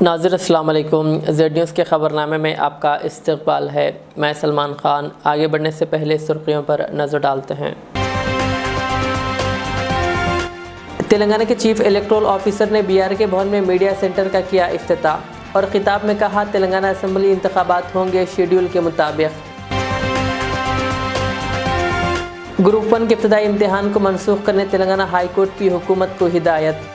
नाज़िर अस्सलाम वालेकुम। Z news के ख़बरनामे में आपका इस्तक़बाल है। मैं सलमान ख़ान। आगे बढ़ने से पहले सुर्खियों पर नज़र डालते हैं। तेलंगाना के चीफ इलेक्टोरल ऑफिसर ने BRK भवन में मीडिया सेंटर का किया इफ्तिताह और खिताब में कहा, तेलंगाना असेंबली इंतखाबात होंगे शेड्यूल के मुताबिक। ग्रुप 1 के इब्तदाई इम्तिहान को मनसूख करने तेलंगाना हाई कोर्ट की हुकूमत को हिदायत।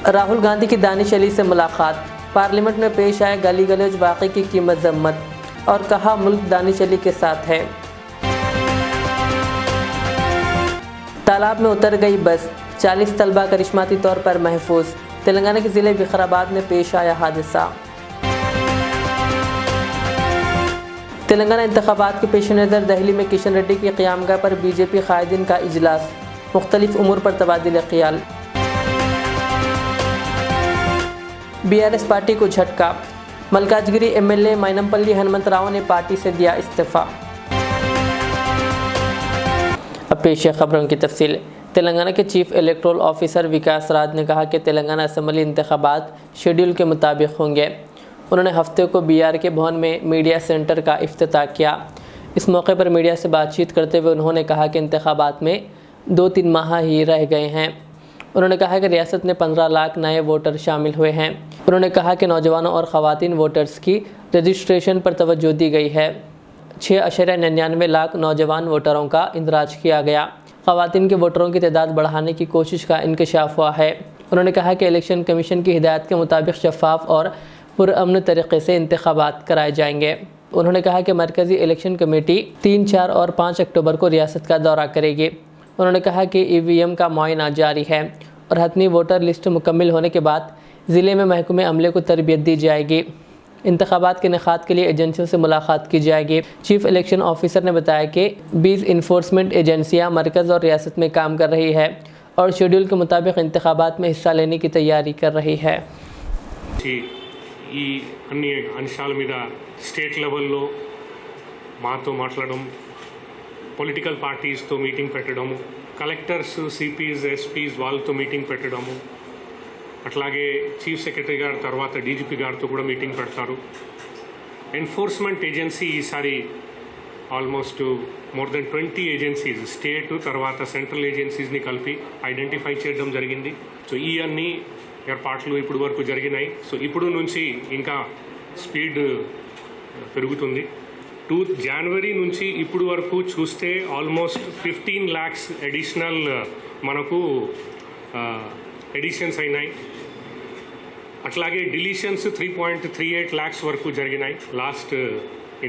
राहुल गांधी की दानिश अली से मुलाकात। पार्लियामेंट में पेश आए गाली गलौज वाक़े की मजम्मत और कहा, मुल्क दानिश अली के साथ है। तालाब में उतर गई बस, 40 तलबा करिश्माती तौर पर महफूज। तेलंगाना के ज़िले विकाराबाद में पेश आया हादसा। तेलंगाना इंतखाबात के पेश नज़र दिल्ली में किशन रेड्डी की क़यामगाह पर BJP कायदीन का इजलास, मुख्तलिफ उमूर पर तबादिल ख्याल। BRS पार्टी को झटका। मल्काजगिरी MLA माइनमपल्ली हनुमंतराव ने पार्टी से दिया इस्तीफ़ा। अब पेश है खबरों की तफसील। तेलंगाना के चीफ इलेक्टोरल ऑफिसर विकास राज ने कहा कि तेलंगाना असेंबली इंतखाबात शेड्यूल के मुताबिक होंगे। उन्होंने हफ्ते को BRK भवन में मीडिया सेंटर का इफ्तिताह किया। इस मौके पर मीडिया से बातचीत करते हुए उन्होंने कहा कि इंतखाबात में 2-3 माह ही रह गए हैं। उन्होंने कहा कि रियासत में 15 लाख नए वोटर शामिल हुए हैं। उन्होंने कहा कि नौजवानों और ख़वातीन वोटर्स की रजिस्ट्रेशन पर तवज्जो दी गई है। 6.99 लाख नौजवान वोटरों का इंदराज किया गया। ख़वातीन के वोटरों की तादाद बढ़ाने की कोशिश का इंकशाफ हुआ है। उन्होंने कहा कि इलेक्शन कमीशन की हिदायत के मुताबिक शफाफ और पुरअमन तरीक़े से इंतखाबात कराए जाएंगे। उन्होंने कहा कि मरकज़ी इलेक्शन कमेटी 3, 4 और 5 अक्टूबर को रियासत का दौरा करेगी। उन्होंने कहा कि EVM का मुआयना जारी है और हतमी वोटर लिस्ट मुकम्मल होने के बाद ज़िले में महकमे अमले को तरबियत दी जाएगी। इंतखाबात के इनेकाद के लिए एजेंसियों से मुलाकात की जाएगी। चीफ इलेक्शन ऑफिसर ने बताया कि 20 इन्फोर्समेंट एजेंसियां मरकज़ और रियासत में काम कर रही है और शेड्यूल के मुताबिक इंतखाबात में हिस्सा लेने की तैयारी कर रही है। ఈ అన్ని అంశాల మీద స్టేట్ లెవెల్లో మాతో మాట్లాడడం, పొలిటికల్ పార్టీస్తో మీటింగ్ పెట్టడము, కలెక్టర్స్, CPs, SPs వాళ్ళతో మీటింగ్ పెట్టడము, అట్లాగే చీఫ్ సెక్రటరీ గారు తర్వాత DGP గారితో కూడా మీటింగ్ పెడతారు. ఎన్ఫోర్స్మెంట్ ఏజెన్సీ ఈసారి almost more than 20 agencies state తర్వాత సెంట్రల్ ఏజెన్సీస్ని కలిపి ఐడెంటిఫై చేయడం జరిగింది. సో ఈ అన్ని ఏర్పాట్లు ఇప్పుడు వరకు జరిగినాయి. సో ఇప్పుడు నుంచి ఇంకా స్పీడ్ పెరుగుతుంది. 2 జనవరి నుంచి ఇప్పుడు వరకు చూస్తే ఆల్మోస్ట్ 15 lakhs అడిషనల్ మనకు ఎడిషన్స్ అయినాయి. అట్లాగే డిలీషన్స్ 3.38 lakhs వరకు జరిగినాయి. Last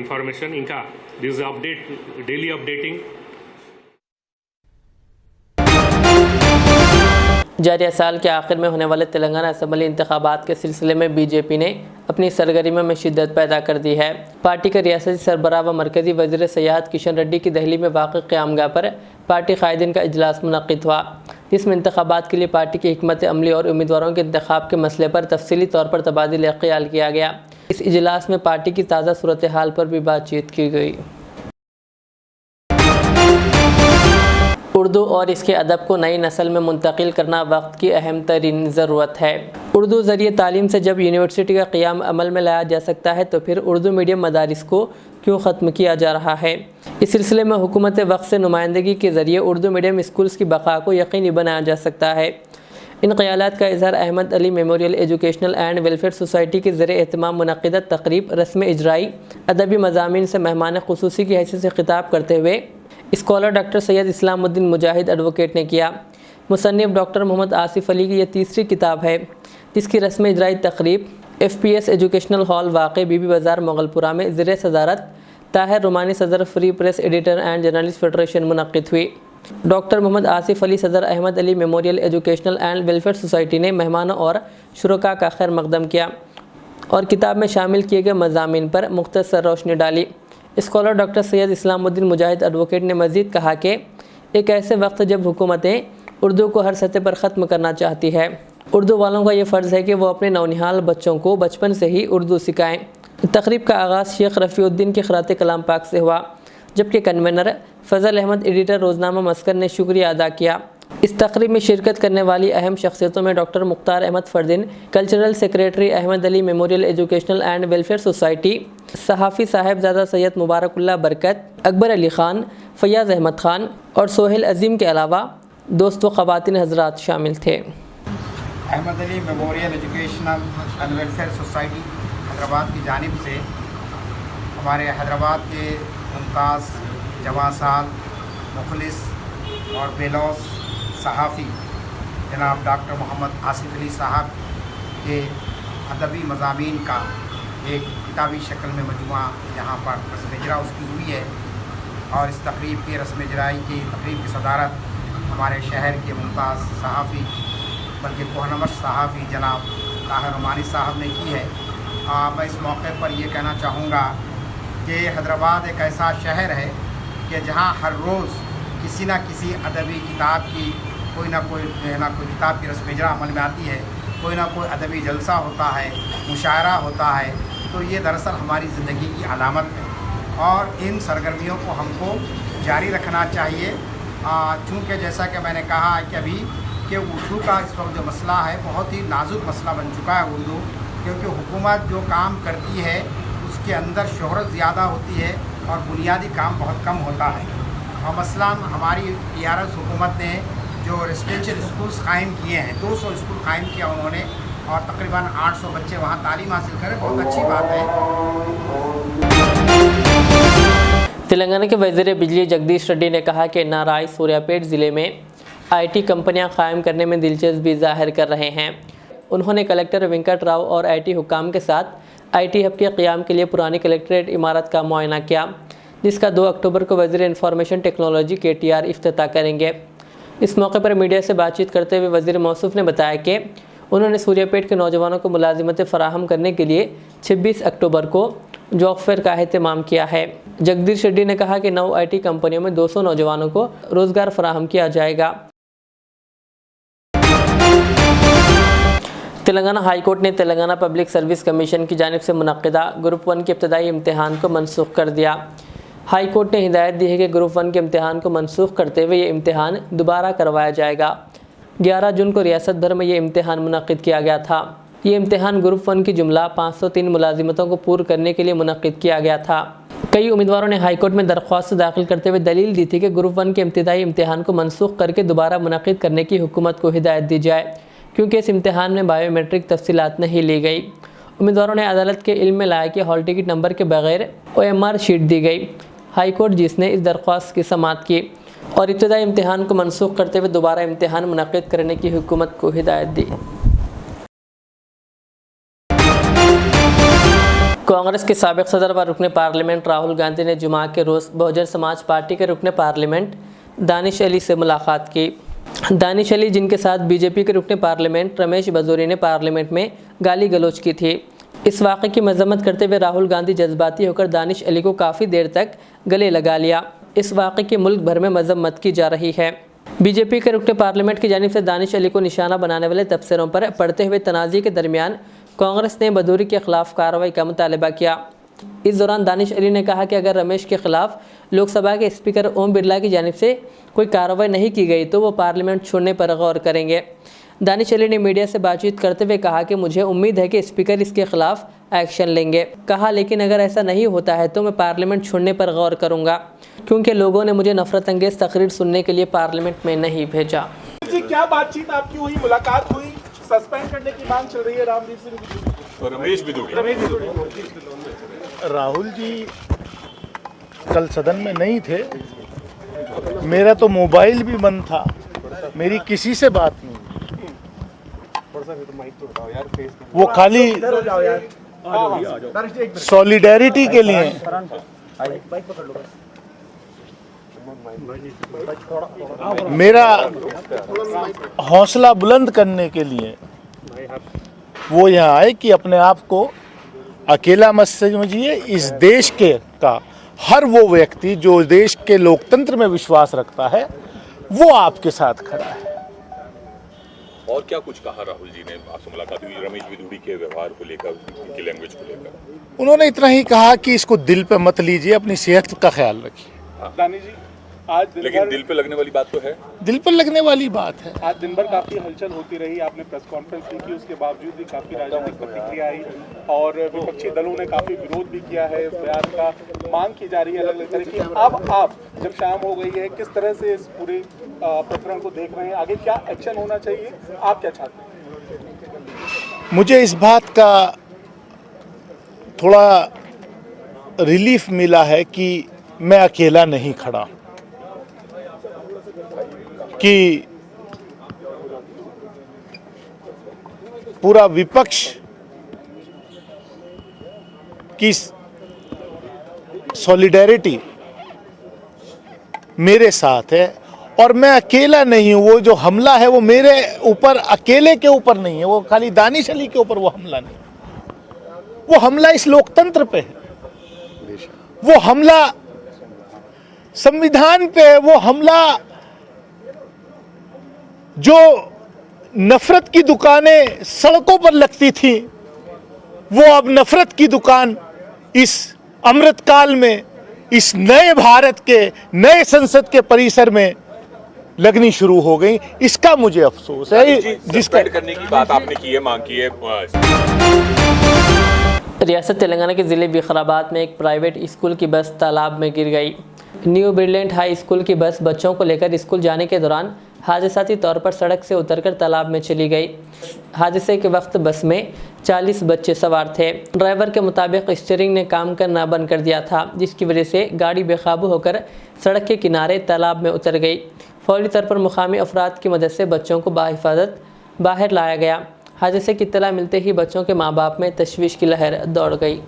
information. ఇంకా దిస్ అప్డేట్, డైలీ అప్డేటింగ్. जारिया साल के आखिर में होने वाले तेलंगाना असेंबली इंतखाबात के सिलसिले में BJP ने अपनी सरगर्मियों में शिद्दत पैदा कर दी है। पार्टी के रियासती सरबराह व मरकज़ी वज़ीर सयाहत किशन रेड्डी की दिल्ली में वाक़ क़यामगाह पर पार्टी कायदीन का इजलास मुनक़्क़िद हुआ, जिसमें इंतखाबात के लिए पार्टी की हिकमत अमली और उम्मीदवारों के इंतखाब के मसले पर तफसीली तौर पर तबादिल ख्याल किया गया। इस इजलास में पार्टी की ताज़ा सूरत हाल पर भी बातचीत की गई। उर्दू और इसके अदब को नई नस्ल में मुंतकिल करना वक्त की अहम तरीन ज़रूरत है। उर्दू ज़रिए तालीम से जब यूनिवर्सिटी का क़याम अमल में लाया जा सकता है तो फिर उर्दू मीडियम मदारिस को क्यों ख़त्म किया जा रहा है। इस सिलसिले में हुकूमत वक्त से नुमाइंदगी के ज़रिए उर्दू मीडियम स्कूल्स की बका को यकीनी बनाया जा सकता है। इन ख़यालात का इज़हार Ahmad Ali memorial educational and welfare society के ज़रिए एहतमाम मुनक़्क़िदा तक़रीब रस्म इजराई अदबी मज़ामीन से मेहमान ख़ुसूसी की हैसियत से ख़िताब करते हुए स्कॉलर डॉक्टर सैयद इस्लामुद्दीन मुजाहिद एडवोकेट ने किया। मुसन्निफ़ डॉक्टर मोहम्मद आसिफ अली की यह तीसरी किताब है, जिसकी रस्म इजराई तक़रीब FPS एजुकेशनल हॉल वाक़ बीबी बाज़ार मोगलपुरा में ज़िर सदारत ताहिर रुमानी सदर free press editor and journalist federation मुनक़्क़िद हुई। डॉक्टर मोहम्मद आसिफ अली सदर Ahmad Ali memorial educational and welfare society ने मेहमानों और शुरका का खैर मकदम किया और किताब में शामिल किए गए मज़ामीन पर मुख्तसर रोशनी डाली। स्कॉलर डॉक्टर सैयद इस्लामुद्दीन मुजाहिद एडवोकेट ने मज़ीद कहा कि एक ऐसे वक्त जब हुकूमतें उर्दू को हर सतह पर ख़त्म करना चाहती है, उर्दू वालों का ये फ़र्ज़ है कि वो अपने नौनिहाल बच्चों को बचपन से ही उर्दू सिखाएँ। तक़रीब का आगाज़ शेख रफ़ीउद्दीन के ख़िरात कलाम पाक से हुआ, जबकि कन्वेनर फ़ज़ल अहमद एडिटर रोज़नामा मस्कन ने शुक्रिया अदा किया इस तकरीब में शिरकत करने वाली अहम शख्सियतों में doctor Mukhtar Ahmad Fardeen, cultural secretary Ahmad Ali memorial educational and welfare society, सहाफ़ी साहिबजादा सैयद मुबारकुल्लाह बरकत, अकबर अली ख़ान, फैयाज़ अहमद ख़ान और सोहेल अजीम के अलावा दोस्तों ख़वातीन हज़रात शामिल थे। Ahmad Ali memorial educational and welfare society Hyderabad की जानिब से हमारे हैदराबाद के मुमताज़ जवासाल मुखलिस और बेलौस सहाफ़ी जनाब डॉक्टर मोहम्मद आसिफ अली साहब के अदबी मज़ामीन का एक किताबी शक्ल में मजमुआ यहाँ पर रस्म इजरा उसकी हुई है और इस तकरीब के रस्म इजराई की तकरीब की सदारत हमारे शहर के मुमताज़ सहाफ़ी बल्कि कोहनमश सहाफ़ी जनाब ताहिर रुमानी साहब ने की है। मैं इस मौके पर ये कहना चाहूँगा कि हैदराबाद एक ऐसा शहर है कि जहाँ हर रोज़ किसी न किसी अदबी किताब की कोई ना कोई किताब की रस्म इजरा अमल में आती है, कोई ना कोई अदबी जलसा होता है, मुशायरा होता है। तो ये दरअसल हमारी ज़िंदगी की अलामत है और इन सरगर्मियों को हमको जारी रखना चाहिए। चूँकि जैसा कि मैंने कहा कि अभी कि उर्दू का इस वक्त जो मसला है बहुत ही नाजुक मसला बन चुका है उर्दू, क्योंकि हुकूमत जो काम करती है उसके अंदर शोहरत ज़्यादा होती है और बुनियादी काम बहुत कम होता है। और मसलन हमारी PRS हुकूमत ने जो रेसिडेंशियल स्कूल्स कायम किए हैं, 200 स्कूल कायम किया उन्होंने और तकरीबन 800 बच्चे वहाँ तालीम हासिल करें, बहुत अच्छी बात है। तेलंगाना के वज़ीर बिजली जगदीश रेड्डी ने कहा कि नाराई सूर्यापेट ज़िले में IT कंपनियां कायम करने में दिलचस्पी ज़ाहिर कर रहे हैं। उन्होंने कलेक्टर वेंकट राव और IT हुकाम के साथ IT हब के क़याम के लिए पुरानी कलेक्ट्रेट इमारत का मुआयना किया, जिसका 2 अक्टूबर को वज़ीर इंफॉर्मेशन टेक्नोलॉजी KTR इफ्तिताह करेंगे। इस मौके पर मीडिया से बातचीत करते हुए वज़ीर मौसूफ़ ने बताया कि उन्होंने सूर्यापेट के नौजवानों को मुलाजिमतें फ़राहम करने के लिए 26 अक्टूबर को जॉब फेयर का अहतमाम किया है। जगदीश रेड्डी ने कहा कि 9 IT कंपनियों में 200 नौजवानों को रोज़गार फराहम किया जाएगा। तेलंगाना हाई कोर्ट ने तेलंगाना पब्लिक सर्विस कमीशन की जानिब से मुनक्किदा ग्रुप 1 के इब्तदाई इम्तिहान को मनसूख कर दिया। हाई कोर्ट ने हिदायत दी है कि ग्रुप 1 के इम्तिहान को मनसूख करते हुए ये इम्तिहान दोबारा करवाया जाएगा। 11 जून को रियासत भर में ये इम्तिहान मुनक्किद किया गया था। ये इम्तिहान ग्रुप 1 की जुमला 503 मुलाजिमतों को पूर्ण करने के लिए मुनक्किद किया गया था। कई उम्मीदवारों ने हाई कोर्ट में दरख्वास्त दाखिल करते हुए दलील दी थी कि ग्रुप 1 के इब्तदाई इम्तिहान को मनसूख करके दोबारा मुनक्किद करने की हुकूमत को हिदायत दी जाए, क्योंकि इस इम्तिहान में बायोमेट्रिक तफसीलात नहीं ली गई। उम्मीदवारों ने अदालत के इल्म में लाया कि हॉल टिकट नंबर के बगैर OMR शीट दी गई। हाई कोर्ट जिसने इस दरख्वास्त की समाअत की और इब्तदाई इम्तिहान को मनसूख करते हुए दोबारा इम्तिहान मुनक्किद करने की हुकूमत को हिदायत दी। कांग्रेस के साबिक़ सदर व रुकन पार्लियामेंट राहुल गांधी ने जुमा के रोज़ बहुजन समाज पार्टी के रुकन पार्लियामेंट दानिश अली से मुलाकात की। दानिश अली, जिनके साथ BJP के रुकन पार्लियामेंट रमेश बजोरी ने पार्लियामेंट में गाली गलोच की थी। इस वाक़े की मजम्मत करते हुए राहुल गांधी जज्बाती होकर दानिश अली को काफ़ी देर तक गले लगा लिया। इस वाक़े की मुल्क भर में मजम्मत की जा रही है। BJP के रुकन पार्लियामेंट की जानिब से दानिश अली को निशाना बनाने वाले तबसरों पर पड़ते हुए तनाज़ी के दरमियान कांग्रेस ने बदूरी के ख़िलाफ़ कार्रवाई का मुतालबा किया। इस दौरान दानिश अली ने कहा कि अगर रमेश के ख़िलाफ़ लोकसभा के स्पीकर ओम बिरला की जानिब से कोई कार्रवाई नहीं की गई तो वो पार्लियामेंट छोड़ने पर गौर करेंगे। दानिश अली ने मीडिया से बातचीत करते हुए कहा कि मुझे उम्मीद है कि स्पीकर इसके ख़िलाफ़ एक्शन लेंगे। कहा, लेकिन अगर ऐसा नहीं होता है तो मैं पार्लियामेंट छोड़ने पर गौर करूँगा, क्योंकि लोगों ने मुझे नफरत अंगेज़ तकरीर सुनने के लिए पार्लियामेंट में नहीं भेजा। जी, क्या बातचीत आपकी हुई, मुलाकात हुई, सस्पेंड करने की मांग चल रही है रामदीप सिंह और रमेश बिदुड़ी। राहुल जी कल सदन में नहीं थे, मेरा तो मोबाइल भी बंद था, मेरी किसी से बात नहीं। वो खाली सॉलिडेरिटी के लिए, मेरा हौसला बुलंद करने के लिए वो यहाँ आए कि अपने आप को अकेला मत समझिए। इस देश के का हर वो व्यक्ति जो देश के लोकतंत्र में विश्वास रखता है वो आपके साथ खड़ा है। और क्या कुछ कहा राहुल जी ने? आपसे मुलाकात हुई रमेश बिदुड़ी के व्यवहार को लेकर, उनकी लैंग्वेज को लेकर? उन्होंने इतना ही कहा कि इसको दिल पे मत लीजिए, अपनी सेहत का ख्याल रखिए। दानी जी, आज दिन लेकिन भर दिल पे लगने वाली बात तो है। दिल पर लगने वाली बात है। आज दिन भर काफी हलचल होती रही, आपने प्रेस कॉन्फ्रेंस भी की, उसके बावजूद भी काफी राजनीतिक प्रतिक्रिया आई और विपक्षी दलों ने काफी विरोध भी किया है, बयान का मांग की जा रही है अलग अलग तरह की। अब आप जब शाम हो गई है, किस तरह से इस पूरे प्रकरण को देख रहे हैं, आगे क्या एक्शन होना चाहिए, आप क्या चाहते हैं? मुझे इस बात का थोड़ा रिलीफ मिला है कि मैं अकेला नहीं खड़ा, कि पूरा विपक्ष की सॉलिडेरिटी मेरे साथ है और मैं अकेला नहीं हूं। वो जो हमला है वो मेरे ऊपर अकेले के ऊपर नहीं है, वो खाली दानिश अली के ऊपर वो हमला नहीं, वो हमला इस लोकतंत्र पे है, वो हमला संविधान पे है, वो हमला जो नफरत की दुकानें सड़कों पर लगती थी वो अब नफरत की दुकान इस अमृतकाल में, इस नए भारत के नए संसद के परिसर में लगनी शुरू हो गई। इसका मुझे अफसोस है। जिसका करने की बात आपने की है, मांग की है। रियासत तेलंगाना के ज़िले विकाराबाद में एक प्राइवेट स्कूल की बस तालाब में गिर गई। न्यू ब्रिलियंट हाई स्कूल की बस बच्चों को लेकर स्कूल जाने के दौरान हादसाती तौर पर सड़क से उतरकर तालाब में चली गई। हादसे के वक्त बस में 40 बच्चे सवार थे। ड्राइवर के मुताबिक स्टीयरिंग ने काम करना बंद कर दिया था, जिसकी वजह से गाड़ी बेकाबू होकर सड़क के किनारे तालाब में उतर गई। फौरी तौर पर मुकामी अफराद की मदद से बच्चों को बाहिफाजत बाहर लाया गया। हादसे की इत्तला मिलते ही बच्चों के माँ बाप में तशवीश की लहर दौड़ गई।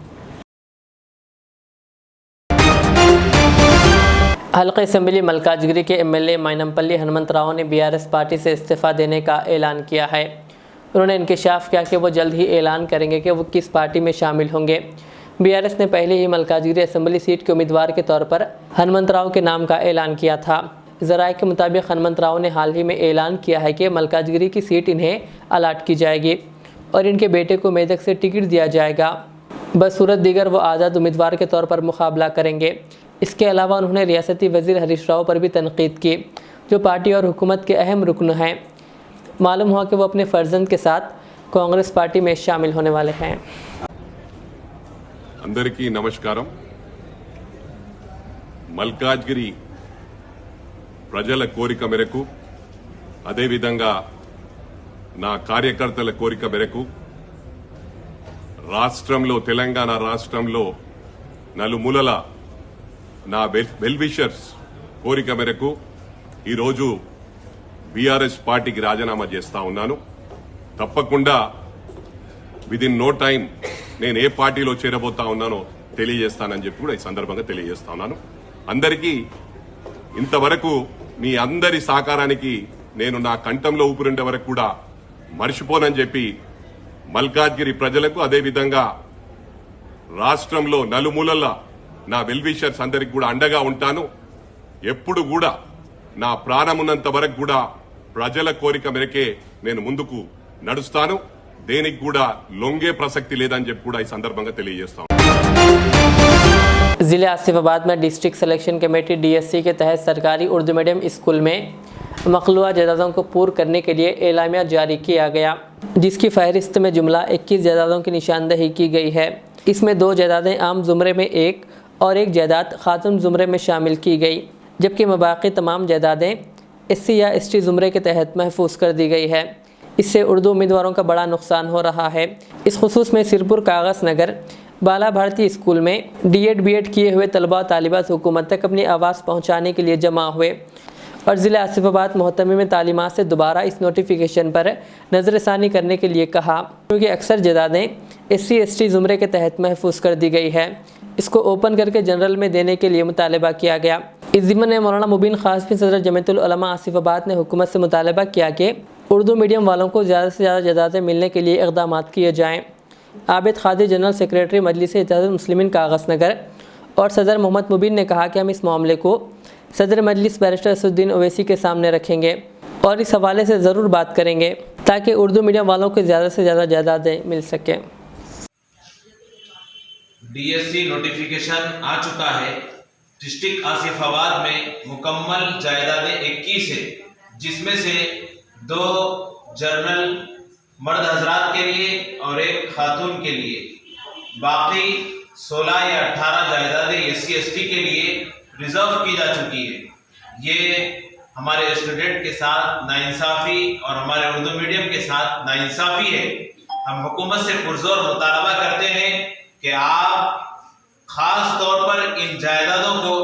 हल्का असम्बली मलकाजगिरी के एमएलए माइनमपल्ली हनुमंतराव ने बीआरएस पार्टी से इस्तीफ़ा देने का ऐलान किया है। उन्होंने इंकशाफ किया कि वो जल्द ही ऐलान करेंगे कि वो किस पार्टी में शामिल होंगे। बीआरएस ने पहले ही मलकाजगिरी असम्बली सीट के उम्मीदवार के तौर पर हनुमंतराव के नाम का ऐलान किया था। ज़राए के मुताबिक हनुमंतराव ने हाल ही में ऐलान किया है कि मलकाजगिरी की सीट इन्हें अलाट की जाएगी और इनके बेटे को मेदक से टिकट दिया जाएगा। बसूरत दीगर वो आज़ाद उम्मीदवार के तौर पर मुकाबला करेंगे। इसके अलावा उन्होंने रियासती वज़ीर हरीश राव पर भी तनकीद की, जो पार्टी और हुकूमत के अहम रुकन हैं। मालूम हुआ कि वो अपने फर्जंद के साथ कांग्रेस पार्टी में शामिल होने वाले हैं। अंदरिकी नमस्कारम। మల్కాజ్గిరి ప్రజల కోరిక మేరకు అదే విధంగా నా కార్యకర్తల కోరిక మేరకు రాష్ట్రంలో తెలంగాణ రాష్ట్రంలో నలుమూలల నా వెల్ విషర్స్ కోరిక మేరకు ఈ రోజు బీఆర్ఎస్ పార్టీకి రాజీనామా చేస్తా ఉన్నాను. తప్పకుండా విదిన్ నో టైం నేను ఏ పార్టీలో చేరబోతా ఉన్నానో తెలియజేస్తానని చెప్పి కూడా ఈ సందర్భంగా తెలియజేస్తా ఉన్నాను. అందరికీ ఇంతవరకు మీ అందరి సహకారానికి నేను నా కంఠంలో ఊపిరిండే వరకు కూడా మర్చిపోనని చెప్పి మల్కాజ్గిరి ప్రజలకు అదే విధంగా రాష్ట్రంలో నలుమూలల నా వెల్ విషర్స్ అందరికి కూడా అండగా ఉంటాను. ఎప్పుడు కూడా నా ప్రాణమున్నంత వరకు కూడా ప్రజల కోరిక మేరకే నేను ముందుకు నడుస్తాను. దేనికి కూడా లొంగే ప్రసక్తి లేదని చెప్పి కూడా ఈ సందర్భంగా తెలియజేస్తాను. ज़िले आसिफाबाद में डिस्ट्रिक्ट सिलेक्शन कमेटी डीएससी के तहत सरकारी उर्दू मीडियम स्कूल में मखलूआ जायदादों को पूर्ण करने के लिए एलामिया जारी किया गया, जिसकी फहरिस्त में जुमला 21 जायदादों की निशानदही की गई है। इसमें 2 जायदादें आम ज़ुमरे में और एक जायदाद खातून ज़ुमरे में शामिल की गई, जबकि मबाक़ी तमाम जायदादें एससी या एसटी ज़ुमरे के तहत महफूज कर दी गई है। इससे उर्दू उम्मीदवारों का बड़ा नुकसान हो रहा है। इस खुसूस में सिरपुर कागज़ नगर बाला भारती स्कूल में डीएड बीएड किए हुए तलबा तालिबात हुकूमत तक अपनी आवाज़ पहुँचाने के लिए जमा हुए और ज़िला आसिफाबाद मोहतमी में तालीमात से दोबारा इस नोटिफिकेशन पर नज़रसानी करने के लिए कहा, क्योंकि अक्सर जायदादें एससी एसटी ज़ुमरे के तहत महफूज कर दी गई है। इसको ओपन करके जनरल में देने के लिए मुतालबा किया गया। इस ज़िम्मन में मौलाना मुबीन खासफी सदर जमीयतुल उलमा आसिफाबाद ने हुकूमत से मुतालबा किया कि उर्दू मीडियम वालों को ज़्यादा से ज़्यादा जायदादें मिलने के लिए इक़दाम किए जाएँ। आबिद खादिर जनरल सेक्रेटरी मजलिस इत्तेहादुल मुस्लिमीन कागज़ नगर और सदर मोहम्मद मुबीन ने कहा कि हम इस मामले को सदर मजलिस बैरिस्टर असदुद्दीन ओवैसी के सामने रखेंगे और इस हवाले से ज़रूर बात करेंगे ताकि उर्दू मीडियम वालों को ज़्यादा से ज़्यादा जायदादें मिल सकें। डीएससी नोटिफिकेशन आ चुका है डिस्ट्रिक्ट आसिफाबाद में मुकम्मल जायदादें 21 है, जिसमें से 2 जर्नल मर्द हजरात के लिए और 1 खातून के लिए, बाकी 16 या 18 जायदादें SC ST के लिए रिजर्व की जा चुकी है। ये हमारे स्टूडेंट के साथ नाइंसाफ़ी और हमारे उर्दू मीडियम के साथ नाइंसाफ़ी है। हम हुकूमत से पुरजोर मुतालबा करते हैं कि आप खास तौर पर इन जायदादों को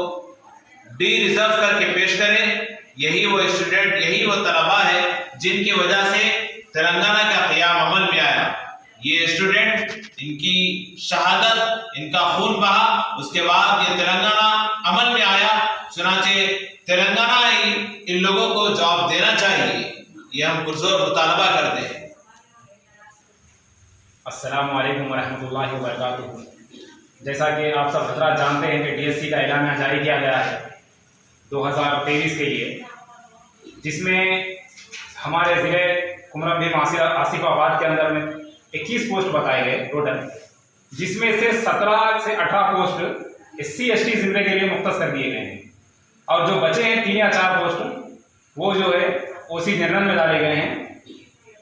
डी रिजर्व करके पेश करें। यही वो स्टूडेंट, यही वो तलबा है जिनकी वजह से तेलंगाना का क़याम अमल में आया। ये स्टूडेंट, इनकी शहादत, इनका खून बहा, उसके बाद ये तेलंगाना अमल में आया। चुनांचे तेलंगाना ही इन लोगों को जवाब देना चाहिए, ये हम पुरजोर मुतालबा करते हैं। अस्सलामु अलैकुम वरहमतुल्लाहि वबरकातुहू। जैसा कि आप सब हज़रात जानते हैं कि DSC का ऐलान जारी किया गया है 2023 के लिए, जिसमें हमारे ज़िले कुमरम भीम आसिफाबाद के अंदर में 21 पोस्ट बताए गए टोटल, जिसमें से 17 से 18 पोस्ट SC ST ज़िले के लिए मुख्तस कर दिए गए हैं, और जो बचे हैं 3 या 4 पोस्ट वो जो है OC जनरल में डाले गए हैं।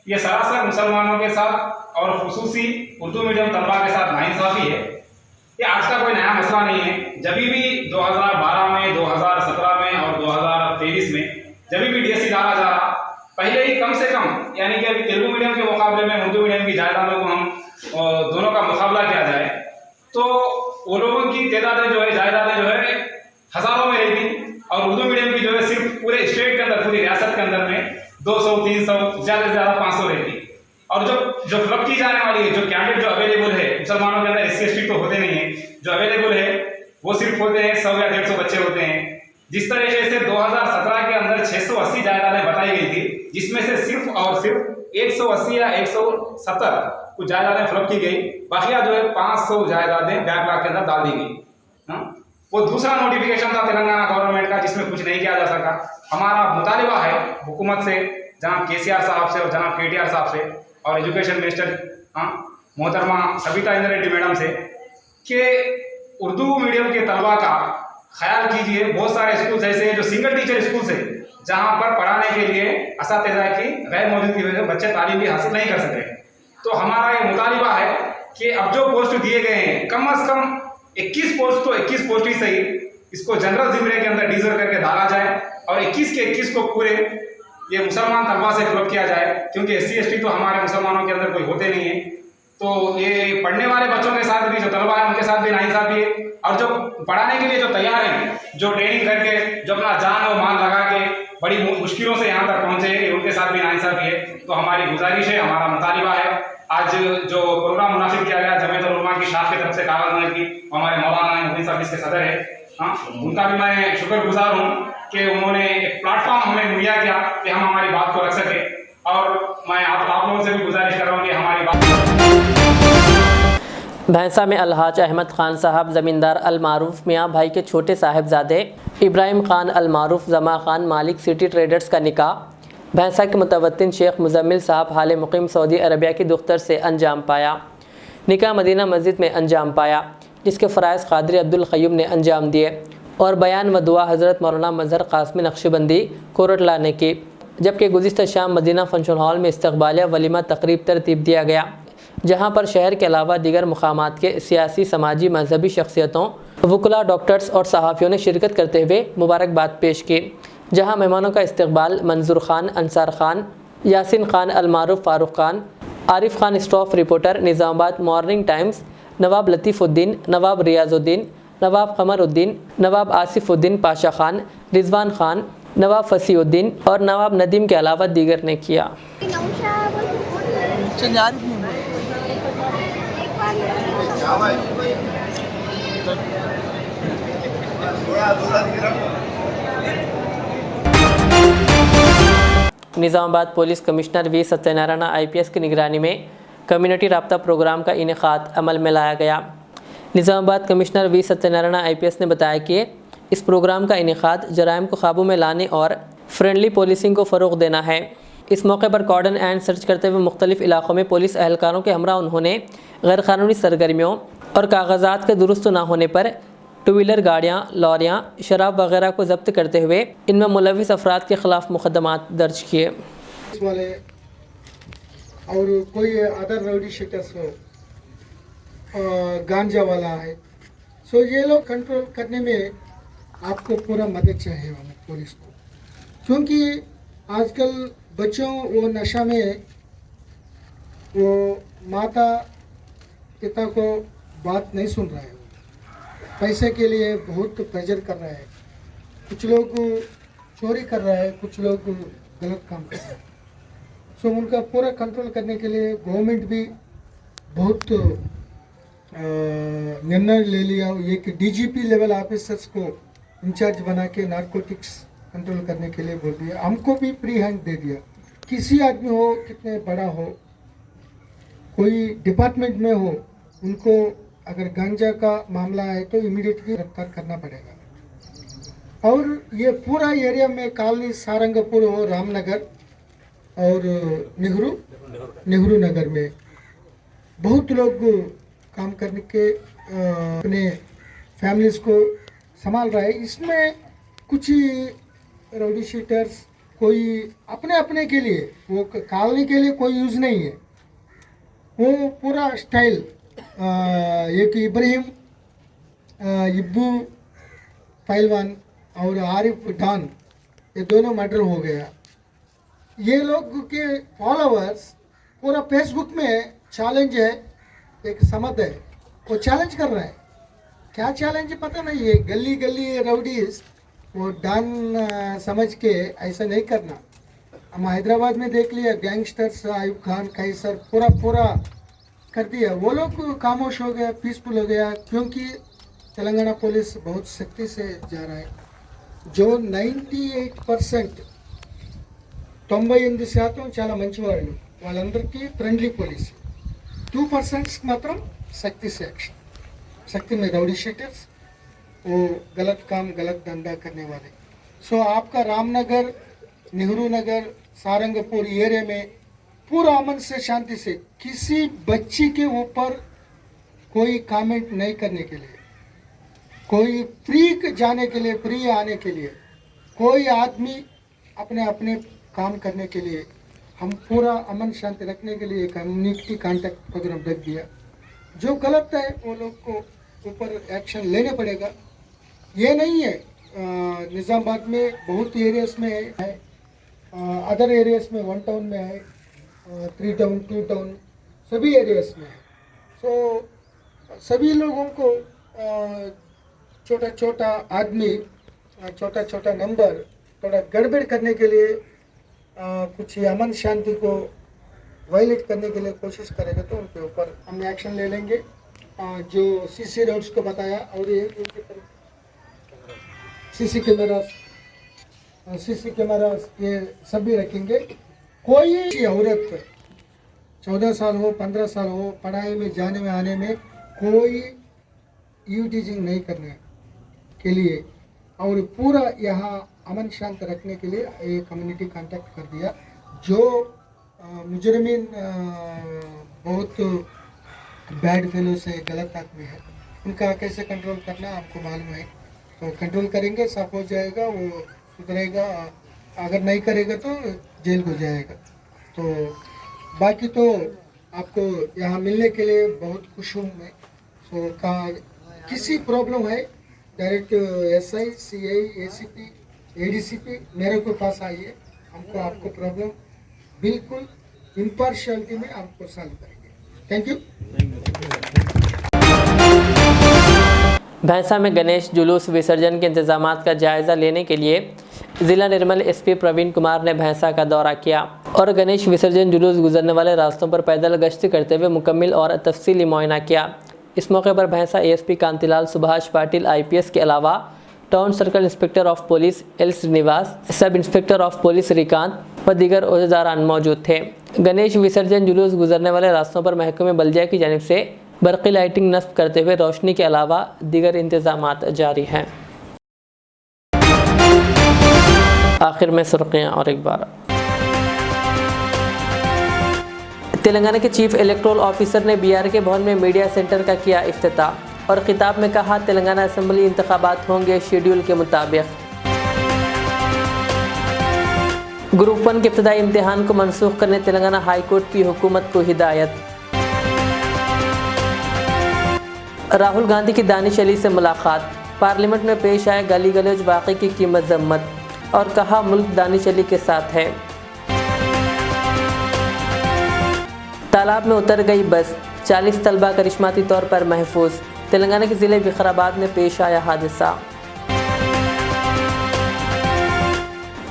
ये सरासर मुसलमानों के साथ और खुसूसी उर्दू मीडियम तलबा के साथ नाइंसाफ़ी है। ये आज का कोई नया मसला नहीं है। जब भी 2012 में, 2017 में और 2023 में जब भी DSC डाला जा रहा, पहले ही कम से कम, यानी कि अभी तेलुगु मीडियम के मुकाबले में उर्दू मीडियम की जायदादों को हम दोनों का मुकाबला किया जाए तो वो लोगों की तादादें जो है, जायदादें जो है हज़ारों में रहती, और उर्दू मीडियम की जो है सिर्फ पूरे स्टेट के अंदर, पूरी रियासत के अंदर में 200, 300, ज़्यादा से ज़्यादा 500 रहती। और जो फ्लप की जाने वाली है, जो कैंडिडेट जो अवेलेबल है मुसलमानों के अंदर, SC ST तो होते नहीं है, जो अवेलेबल है वो सिर्फ होते हैं 100 या 150 बच्चे होते हैं। जिस तरीके से 2017 के अंदर 680 जायदादें बताई गई थी, जिसमें से सिर्फ और सिर्फ 180 या 170 कुछ जायदादें फ्लप की गई, बाकिया जो है 500 जायदादें बैकलॉग के अंदर डाल दी गई। वो दूसरा नोटिफिकेशन था तेलंगाना गवर्नमेंट का, जिसमें कुछ नहीं किया जा सका। हमारा मुतालिबा है हुकूमत से, जनाब KCR साहब से और जनाब KTR साहब से, और एजुकेशन मिनिस्टर मोहतरमा सबिता इंद्र रेड्डी मैडम से, कि उर्दू मीडियम के तलबा का ख्याल कीजिए। बहुत सारे स्कूल्स ऐसे हैं जो सिंगल टीचर स्कूल्स हैं, जहाँ पर पढ़ाने के लिए असातिज़ा की गैर मौजूदगी की वजह से बच्चे तालीम भी हासिल नहीं कर सके। तो हमारा ये मुतालिबा है कि अब जो पोस्ट दिए गए हैं, कम से कम 21 पोस्ट तो 21 पोस्ट ही सही, इसको जनरल ज़िमरे के अंदर डिजर्व करके डाला जाए, और 21 के 21 को पूरे ये मुसलमान तलबा से फिलअप किया जाए, क्योंकि SC ST तो हमारे मुसलमानों के अंदर कोई होते नहीं है। तो ये पढ़ने वाले बच्चों के साथ भी, जो तलबा है उनके साथ भी नाइंसाफ़ी है, और जो पढ़ाने के लिए जो तैयार हैं, जो ट्रेनिंग करके, जो अपना जान और माल लगा के बड़ी मुश्किलों से यहाँ तक पहुँचे हैं, उनके साथ भी नाइंसाफ़ी है। तो हमारी गुजारिश है, हमारा मुतालिबा है, आज जो प्रोग्राम मुनासिब किया गया जमीयत उलमा की शाख की तरफ से कागज होने की, हमारे मौलाना मुफ्ती साहब इसके सदर है, उनका भी मैं शुक्रगुजार हूँ कि उन्होंने एक प्लेटफॉर्म हमें मुहैया किया कि हम हमारी बात को रख सकें। और मैं आप लोगों से भी गुजारिश कर रहा हूँ कि हमारी बात। भैंसा में अलहाज अहमद खान साहब ज़मींदार अलमारूफ मियाँ भाई के छोटे साहिबजादे इब्राहिम खान अलमारूफ जमा खान मालिक सिटी ट्रेडर्स का निकाह भैंसा के मुतवत्तिन शेख मुजम्मिल साहब हाल मुकीम सऊदी अरबिया की दुख्तर से अंजाम पाया। निकाह मदीना मस्जिद में अंजाम पाया, जिसके फ़राइज़ क़ादरी अब्दुल क़य्यूम ने अंजाम दिए और बयान व दुआ हज़रत मौलाना मज़हर क़ासिमी नक्शबंदी कोरटला ने की। जबकि गुज़िश्ता शाम मदीना फंक्शन हॉल में इस्तक़बालिया वलीमा तकरीब तरतीब दिया गया, जहाँ पर शहर के अलावा दीगर मुकामात के सियासी, समाजी, मजहबी शख्सियतों, वकला, डॉक्टर्स और सहाफ़ियों ने शिरकत करते हुए मुबारकबाद पेश की। जहाँ मेहमानों का इस्तकबाल मंजूर खान, अंसार खान, यासिन खान अलमारूफ, Farooq Khan, Arif Khan staff reporter, Nizamabad Morning Times, Nawab Latifuddin, Nawab Riyazuddin, Nawab Kamaruddin, Nawab Asifuddin Pasha Khan, Rizwan Khan, Nawab Fasiuddin और नवाब नदीम के अलावा दीगर ने किया। Nizamabad police commissioner V Satyanarayana IPS की निगरानी में कम्युनिटी राब्ता प्रोग्राम का इनेकाद अमल में लाया गया। Nizamabad commissioner V Satyanarayana IPS ने बताया कि इस प्रोग्राम का इनेकाद जराइम को काबू में लाने और फ्रेंडली पुलिसिंग को फ़रोग़ देना है। इस मौके पर कॉर्डन एंड सर्च करते हुए मुख्तलिफ़ इलाक़ों में पुलिस एहलकारों के हमरा उन्होंने गैर कानूनी सरगर्मियों और कागज़ात के दुरुस्त ना होने पर टू व्हीलर गाड़ियाँ, लॉरियाँ, शराब वगैरह को जब्त करते हुए इनमें मुलविस अफराद के खिलाफ मुकदमात दर्ज किए। वाले और कोई अदर राउडी शीटर्स हो, गांजा वाला है, सो ये लोग कंट्रोल करने में आपको पूरा मदद चाहिए हमें पुलिस को, क्योंकि आजकल बच्चों वो नशा में वो माता पिता को बात नहीं सुन रहा है, पैसे के लिए बहुत प्रेशर कर रहा है, कुछ लोग चोरी कर रहा है, कुछ लोग गलत काम कर रहा है। सो उनका पूरा कंट्रोल करने के लिए गवर्नमेंट भी बहुत निर्णय ले लिया, एक डीजीपी लेवल ऑफिसर्स को इंचार्ज बना के नारकोटिक्स कंट्रोल करने के लिए बोल दिया। हमको भी फ्री हैंड दे दिया, किसी आदमी हो, कितने बड़ा हो, कोई डिपार्टमेंट में हो, उनको अगर गांजा का मामला है तो इमीडिएटली गिरफ्तार करना पड़ेगा। और ये पूरा एरिया में कॉलोनी सारंगपुर हो, रामनगर और नेहरू नगर में बहुत लोग काम करने के अपने फैमिलीज को संभाल रहा है। इसमें कुछ राउडी शीटर्स कोई अपने अपने के लिए, वो कॉलोनी के लिए कोई यूज़ नहीं है, वो पूरा स्टाइल एक इब्राहिम इब्बू पहलवान और आरिफ डॉन, ये दोनों मर्डर हो गया। ये लोग के फॉलोअर्स पूरा फेसबुक में चैलेंज है, एक समझ है, वो चैलेंज कर रहा है। क्या चैलेंज पता नहीं है, गली गली राउडीज वो डॉन समझ के ऐसा नहीं करना। हम हैदराबाद में देख लिया, गैंगस्टर्स आयुब खान कैसर पूरा कर दिया, वो लोग खामोश हो गया, पीसफुल हो गया, क्योंकि तेलंगाना पुलिस बहुत सख्ती से जा रहा है। जो 98% 98% చాలా మంచివాళ్ళు, వాళ్ళందరికీ ఫ్రెండ్లీ పోలీస్, 2% మాత్రం सख्ती से एक्शन, सख्ती में राउडी शीटर्स, वो गलत काम गलत धंधा करने वाले। सो आपका रामनगर, नेहरू नगर, सारंगपुर एरिया में पूरा अमन से शांति से किसी बच्ची के ऊपर कोई कमेंट नहीं करने के लिए, कोई फ्री जाने के लिए, फ्री आने के लिए, कोई आदमी अपने अपने काम करने के लिए, हम पूरा अमन शांति रखने के लिए कम्युनिटी कांटेक्ट प्रोग्राम रख दिया। जो गलत है वो लोग को ऊपर एक्शन लेने पड़ेगा। ये नहीं है, निज़ामाबाद में बहुत एरियाज में है, अदर एरियाज में 1 टाउन में है, 3 टाउन 2 टाउन सभी एरियाज में है। सो सभी लोगों को छोटा छोटा आदमी, छोटा छोटा नंबर थोड़ा गड़बड़ करने के लिए, कुछ अमन शांति को वायलेट करने के लिए कोशिश करेगा तो उनके ऊपर हम एक्शन ले लेंगे। जो सीसी रोड्स को बताया, और ये सीसी कैमरास ये सभी रखेंगे। कोई औरत 14 साल हो, 15 साल हो, पढ़ाई में जाने में आने में कोई यूटीजिंग नहीं करने के लिए, और पूरा यहाँ अमन शांत रखने के लिए एक कम्युनिटी कांटेक्ट कर दिया। जो मुजरिमीन बहुत बैड फेलोस है, गलत आदमी है, उनका कैसे कंट्रोल करना आपको मालूम है, तो कंट्रोल करेंगे, सब हो जाएगा, वो सुधरेगा। अगर नहीं करेगा तो जेल हो जाएगा। तो बाकी तो आपको यहाँ मिलने के लिए बहुत खुश हूँ मैं। तो किसी प्रॉब्लम है direct SI, CI, ACP, ADCP मेरे को पास आइए, हमको आपको प्रॉब्लम बिल्कुल इम्पार्शियलिटी में आपको सॉल्व करेंगे। Thank you. भैंसा में गणेश जुलूस विसर्जन के इंतजामात का जायज़ा लेने के लिए जिला निर्मल SP प्रवीण कुमार ने भैंसा का दौरा किया और गणेश विसर्जन जुलूस गुजरने वाले रास्तों पर पैदल गश्त करते हुए मुकम्मल और तफसीली मुआयना किया। इस मौके पर भैंसा ASP कांतिलाल सुभाष पाटिल IPS के अलावा town circle inspector of police L Srinivas, sub inspector of police Shrikant व दीगर ओहदेदारान मौजूद थे। गणेश विसर्जन जुलूस गुजरने वाले रास्तों पर महकमे बल्दिया की जानिब से बरक़ी लाइटिंग नस्ब करते हुए रोशनी के अलावा दीगर इंतजामात जारी हैं। आखिर में सुर्खियाँ और एक बार। तेलंगाना के चीफ इलेक्टोरल ऑफिसर ने BRK भवन में मीडिया सेंटर का किया इफ्तिताह और खिताब में कहा तेलंगाना असेंबली इंतखाबात होंगे शेड्यूल के मुताबिक। ग्रुप 1 के इब्तदाई इम्तिहान को मनसूख करने तेलंगाना हाई कोर्ट की हुकूमत को हिदायत। राहुल गांधी की दानिश अली से मुलाकात, पार्लियामेंट में पेश आए गाली गलौज वाक़े की मजम्मत और कहा मुल्क दानिश अली के साथ है। तालाब में उतर गई बस, 40 तलबा करिश्माती तौर पर महफूज। तेलंगाना के ज़िले विकाराबाद में पेश आया हादसा।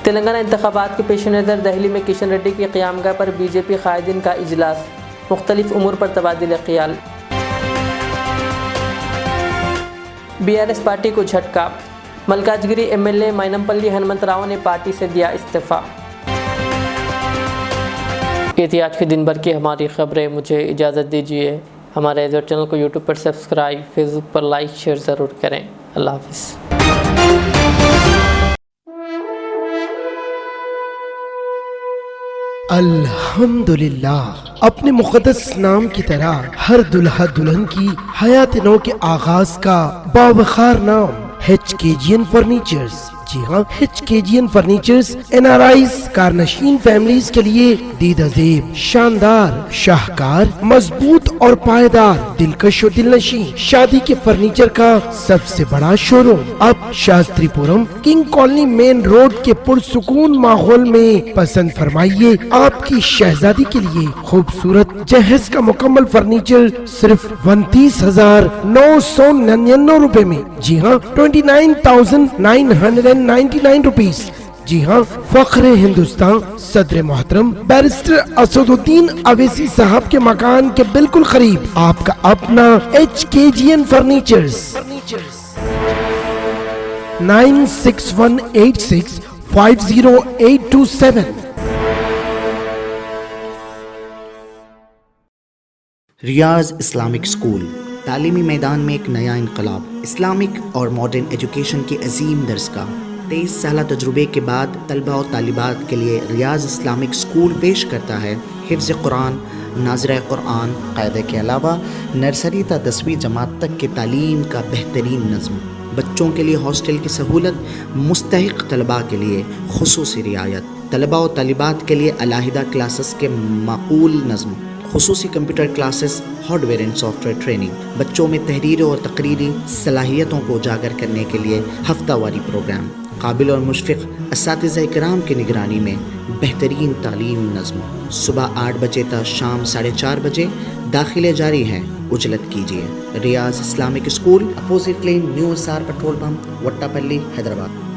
तेलंगाना इंतखाबात के पेश नज़र दिल्ली में किशन रेड्डी की क़यामगाह पर बीजेपी कायदीन का इजलास, मुख्तलिफ उमूर पर तबादिल ख्याल। बीआरएस पार्टी को झटका, मल्काजगिरी एमएलए माइनमपल्ली हनुमंतराव ने पार्टी से दिया इस्तीफ़ा। ये थी आज के दिन भर की हमारी खबरें। मुझे इजाज़त दीजिए। हमारे एज़र चैनल को यूट्यूब पर सब्सक्राइब, फेसबुक पर लाइक शेयर ज़रूर करें। अल्लाह हाफ़िज़। अल्हम्दुलिल्लाह, अपने मुक़द्दस नाम की तरह हर दुल्हा दुल्हन की हयात नौ के आगाज का बावखार नाम HKGN फर्नीचर्स। जी हाँ, HKGN फर्नीचर्स NRIs कारनशीन फैमिलीज के लिए दीदाज़ेब, शानदार, शाहकार, मजबूत और पायदार, दिलकश और दिलनशी शादी के फर्नीचर का सबसे बड़ा शोरूम अब Shastripuram king colony main road के पुरसुकून माहौल में। पसंद फरमाइए आपकी शहजादी के लिए खूबसूरत जहेज का मुकम्मल फर्नीचर सिर्फ 29,999 रुपए में। जी हाँ, 29,999 रुपीज। जी हाँ, फख्र हिंदुस्तान सदर मोहतरम बैरिस्टर असदुद्दीन अवैसी साहब के मकान के बिल्कुल करीब आपका अपना HKGN फर्नीचर्स। 9618650827। रियाज इस्लामिक स्कूल, तालीमी मैदान में एक नया इनकलाब। इस्लामिक और मॉडर्न एजुकेशन की अजीम दरसगाह। 23 साल तजुर्बे के बाद तलबा और तालिबात के लिए रियाज इस्लामिक स्कूल पेश करता है हिफ्ज़ कुरान, नाज़िर कुरान क़ायदे के अलावा नर्सरी ता 10वीं जमात तक के तालीम का बेहतरीन नज़्म। बच्चों के लिए हॉस्टल की सहूलत, मुस्तहिक़ तलबा के लिए खुसूसी रियायत, तलबा और तालिबात के लिए अलहदा क्लासेस के माकूल नज़्म, खुसूसी computer classes, hardware and software training. बच्चों में तहरीरी और तकरीरी सलाहियतों को उजागर करने के लिए हफ्तावारी प्रोग्राम। काबिल और मुशफ़िक़ असातिज़ा इकराम की निगरानी में बेहतरीन तालीम नज़्म। सुबह 8 बजे तक शाम 4:30 बजे दाखिले जारी हैं। उजलत कीजिए। Riyaz Islamic school, opposite lane, new SR petrol pump, Vattapalli, Hyderabad.